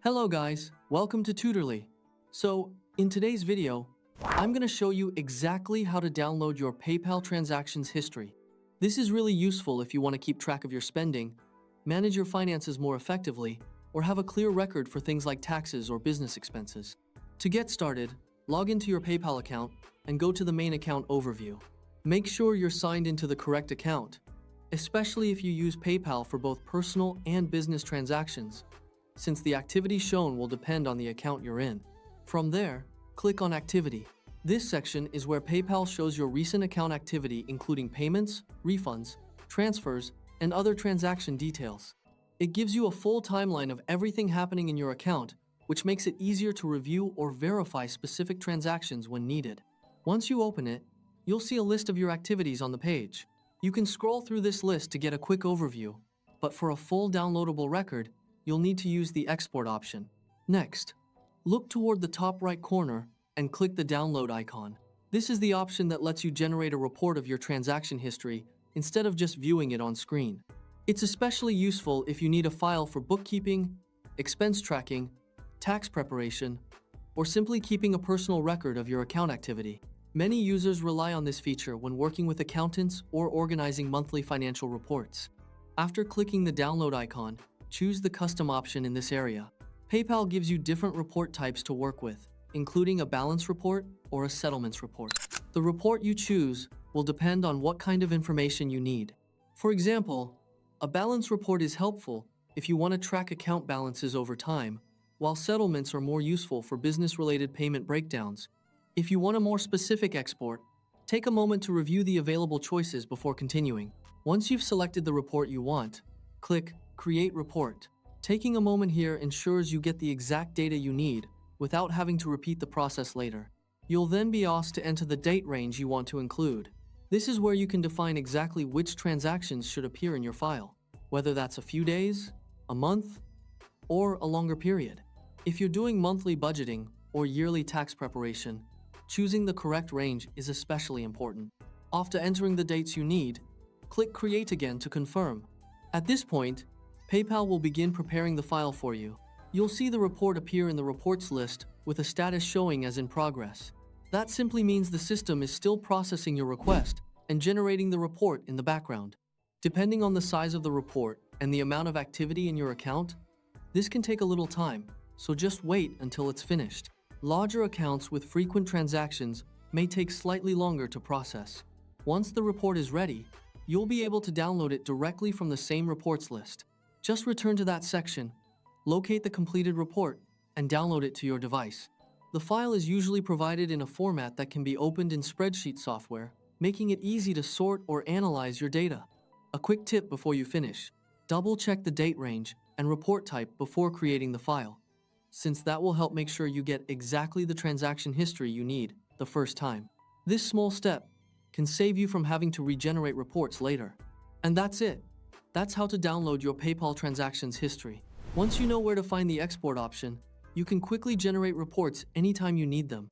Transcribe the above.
Hello guys, welcome to Tutorly. So, in today's video, I'm going to show you exactly how to download your PayPal transactions history. This is really useful if you want to keep track of your spending, manage your finances more effectively, or have a clear record for things like taxes or business expenses. To get started, log into your PayPal account and go to the main account overview. Make sure you're signed into the correct account, especially if you use PayPal for both personal and business transactions, since the activity shown will depend on the account you're in. From there, click on Activity. This section is where PayPal shows your recent account activity, including payments, refunds, transfers, and other transaction details. It gives you a full timeline of everything happening in your account, which makes it easier to review or verify specific transactions when needed. Once you open it, you'll see a list of your activities on the page. You can scroll through this list to get a quick overview, but for a full downloadable record, you'll need to use the export option. Next, look toward the top right corner and click the download icon. This is the option that lets you generate a report of your transaction history instead of just viewing it on screen. It's especially useful if you need a file for bookkeeping, expense tracking, tax preparation, or simply keeping a personal record of your account activity. Many users rely on this feature when working with accountants or organizing monthly financial reports. After clicking the download icon, choose the custom option in this area. PayPal gives you different report types to work with, including a balance report or a settlements report. The report you choose will depend on what kind of information you need. For example, a balance report is helpful if you want to track account balances over time, while settlements are more useful for business-related payment breakdowns. If you want a more specific export, take a moment to review the available choices before continuing. Once you've selected the report you want, click Create Report. Taking a moment here ensures you get the exact data you need without having to repeat the process later. You'll then be asked to enter the date range you want to include. This is where you can define exactly which transactions should appear in your file, whether that's a few days, a month, or a longer period. If you're doing monthly budgeting or yearly tax preparation, choosing the correct range is especially important. After entering the dates you need, click Create again to confirm. At this point, PayPal will begin preparing the file for you. You'll see the report appear in the reports list with a status showing as in progress. That simply means the system is still processing your request and generating the report in the background. Depending on the size of the report and the amount of activity in your account, this can take a little time, so just wait until it's finished. Larger accounts with frequent transactions may take slightly longer to process. Once the report is ready, you'll be able to download it directly from the same reports list. Just return to that section, locate the completed report, and download it to your device. The file is usually provided in a format that can be opened in spreadsheet software, making it easy to sort or analyze your data. A quick tip before you finish: double-check the date range and report type before creating the file, since that will help make sure you get exactly the transaction history you need the first time. This small step can save you from having to regenerate reports later. And that's it. That's how to download your PayPal transactions history. Once you know where to find the export option, you can quickly generate reports anytime you need them.